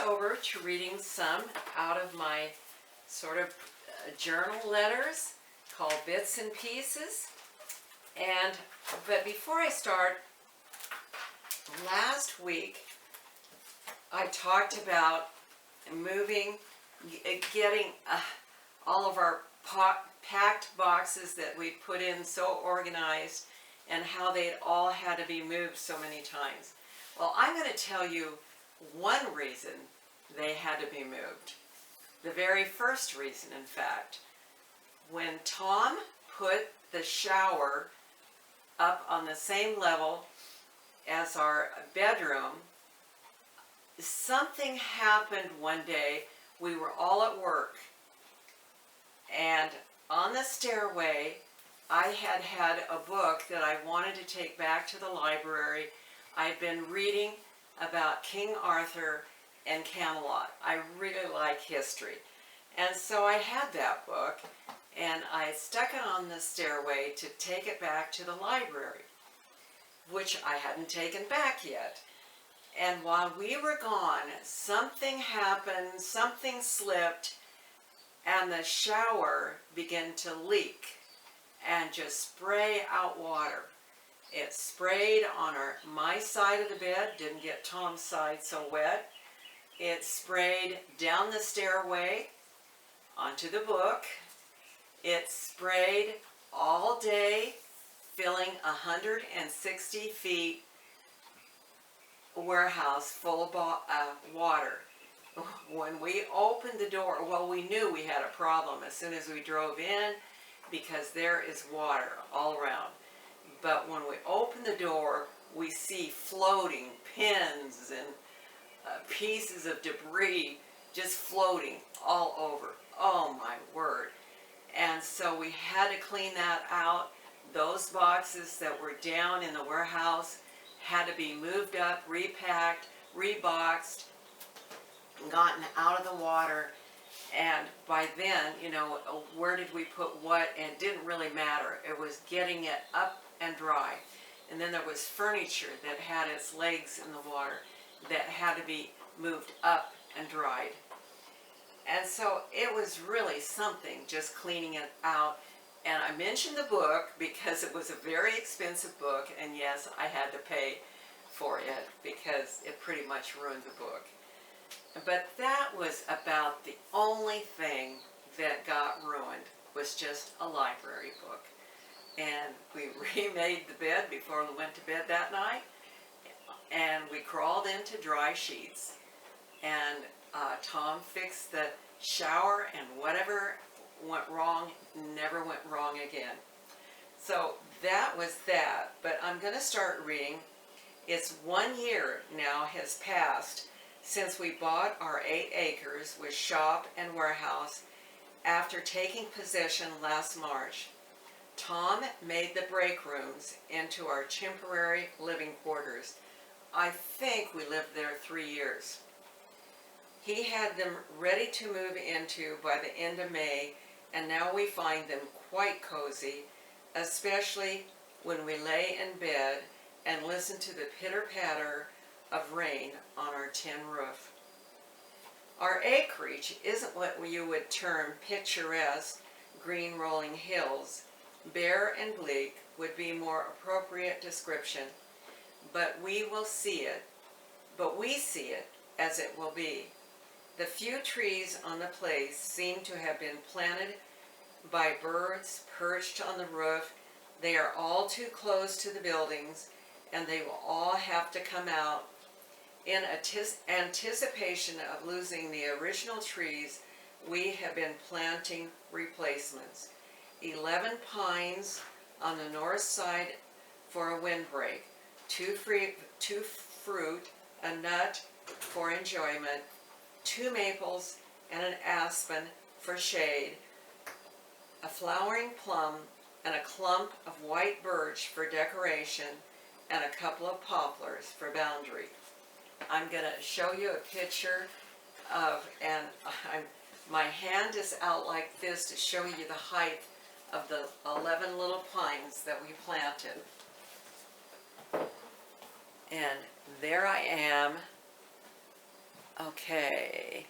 over to reading some out of my sort of journal letters called Bits and Pieces. But before I start, last week I talked about getting all of our packed boxes that we put in so organized and how they'd all had to be moved so many times. Well, I'm going to tell you one reason they had to be moved. The very first reason, in fact. When Tom put the shower up on the same level as our bedroom, something happened one day. We were all at work, and on the stairway I had a book that I wanted to take back to the library. I'd been reading about King Arthur and Camelot. I really like history, and so I had that book and I stuck it on the stairway to take it back to the library, which I hadn't taken back yet. And while we were gone, something happened, something slipped, and the shower began to leak and just spray out water. It sprayed on my side of the bed, didn't get Tom's side so wet. It sprayed down the stairway onto the book. It sprayed all day, filling 160 feet warehouse full of water. When we opened the door, well, we knew we had a problem as soon as we drove in because there is water all around. But when we open the door, we see floating pins and pieces of debris just floating all over. Oh my word. And so we had to clean that out. Those boxes that were down in the warehouse had to be moved up, repacked, reboxed, gotten out of the water. And by then, you know, where did we put what? And it didn't really matter. It was getting it up and dry. And then there was furniture that had its legs in the water that had to be moved up and dried. And so it was really something just cleaning it out. And I mentioned the book because it was a very expensive book, and yes, I had to pay for it because it pretty much ruined the book. But that was about the only thing that got ruined, was just a library book. And we remade the bed before we went to bed that night, and we crawled into dry sheets. And Tom fixed the shower, and whatever went wrong never went wrong again. So that was that. But I'm going to start reading. It's 1 year now has passed since we bought our 8 acres with shop and warehouse after taking possession last March. Tom made the break rooms into our temporary living quarters. I think we lived there 3 years. He had them ready to move into by the end of May, and now we find them quite cozy, especially when we lay in bed and listen to the pitter-patter of rain on our tin roof. Our acreage isn't what you would term picturesque, green rolling hills. Bare and bleak would be more appropriate description, but we see it as it will be. The few trees on the place seem to have been planted by birds perched on the roof. They are all too close to the buildings, and they will all have to come out. In anticipation of losing the original trees, we have been planting replacements. 11 pines on the north side for a windbreak, 2 fruit, a nut for enjoyment, 2 maples and an aspen for shade, a flowering plum and a clump of white birch for decoration, and a couple of poplars for boundary. I'm going to show you a picture of, and my hand is out like this to show you the height of the 11 little pines that we planted. And there I am Okay.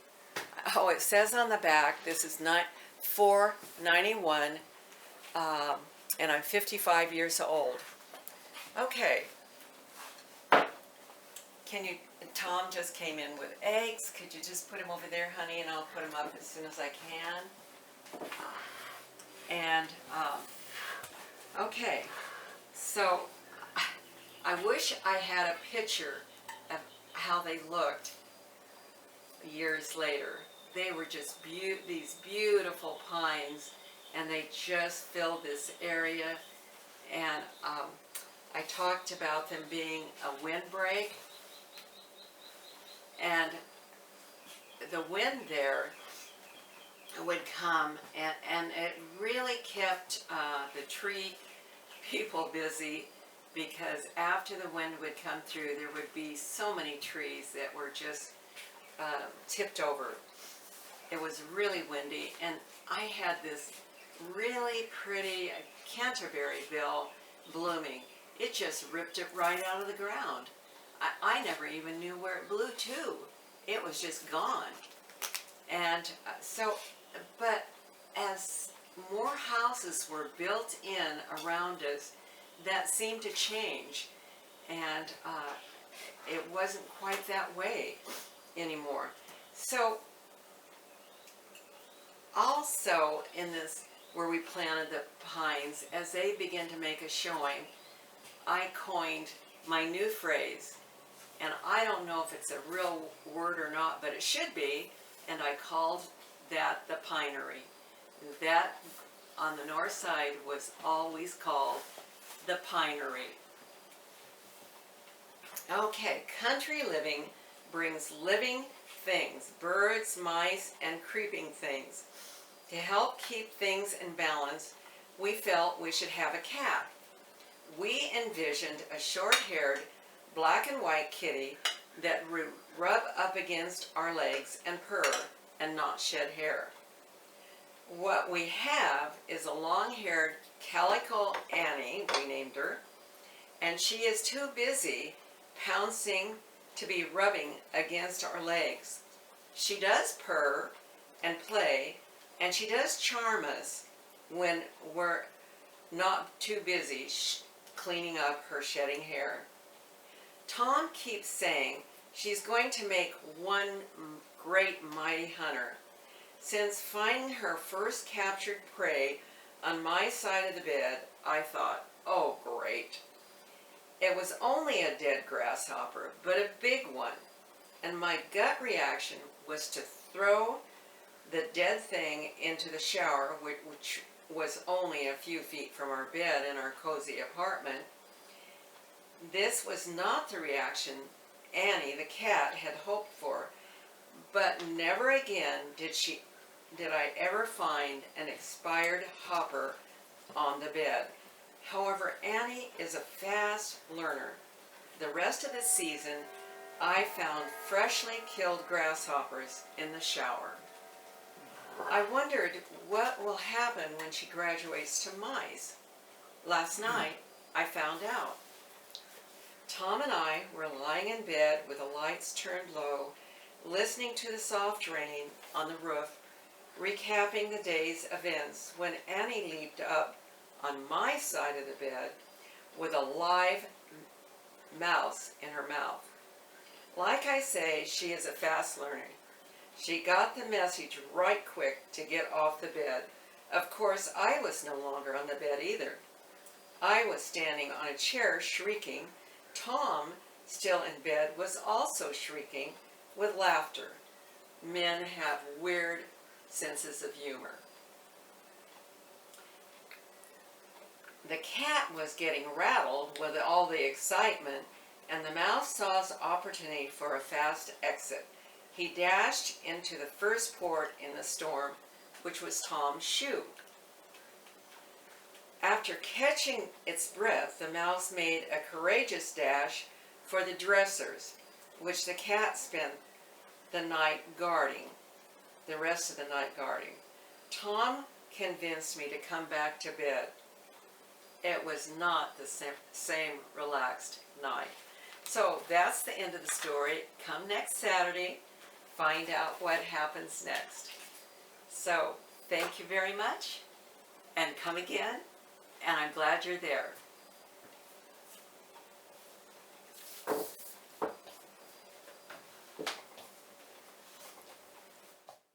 Oh, it says on the back, this is $4.91, and I'm 55 years old. Okay. Can you, Tom just came in with eggs. Could you just put him over there, honey, and I'll put him up as soon as I can. And, okay. So, I wish I had a picture of how they looked years later. They were just these beautiful pines, and they just filled this area. And I talked about them being a windbreak, and the wind there would come, and it really kept the tree people busy, because after the wind would come through, there would be so many trees that were just tipped over. It was really windy, and I had this really pretty Canterburyville blooming. It just ripped it right out of the ground. I never even knew where it blew to. It was just gone. And but as more houses were built in around us, that seemed to change, and it wasn't quite that way anymore. So also in this, where we planted the pines, as they began to make a showing, I coined my new phrase, and I don't know if it's a real word or not, but it should be, and I called that the pinery. That on the north side was always called the pinery. Okay, country living brings living things, birds, mice, and creeping things. To help keep things in balance, we felt we should have a cat. We envisioned a short-haired, black and white kitty that would rub up against our legs and purr and not shed hair. What we have is a long-haired Calico Annie, we named her, and she is too busy pouncing to be rubbing against our legs. She does purr and play, and she does charm us when we're not too busy cleaning up her shedding hair. Tom keeps saying she's going to make one great mighty hunter. Since finding her first captured prey on my side of the bed, I thought, oh great. It was only a dead grasshopper, but a big one, and my gut reaction was to throw the dead thing into the shower, which was only a few feet from our bed in our cozy apartment. This was not the reaction Annie the cat had hoped for, but never again did I ever find an expired hopper on the bed. However, Annie is a fast learner. The rest of the season, I found freshly killed grasshoppers in the shower. I wondered what will happen when she graduates to mice. Last night, I found out. Tom and I were lying in bed with the lights turned low, listening to the soft rain on the roof, recapping the day's events, when Annie leaped up on my side of the bed with a live mouse in her mouth. Like I say, she is a fast learner. She got the message right quick to get off the bed. Of course, I was no longer on the bed either. I was standing on a chair shrieking. Tom, still in bed, was also shrieking with laughter. Men have weird senses of humor. The cat was getting rattled with all the excitement, and the mouse saw his opportunity for a fast exit. He dashed into the first port in the storm, which was Tom's shoe. After catching its breath, the mouse made a courageous dash for the dressers, which the cat spent the night guarding, the rest of the night guarding. Tom convinced me to come back to bed. It was not the same relaxed night. So that's the end of the story. Come next Saturday, find out what happens next. So, thank you very much, and come again, and I'm glad you're there.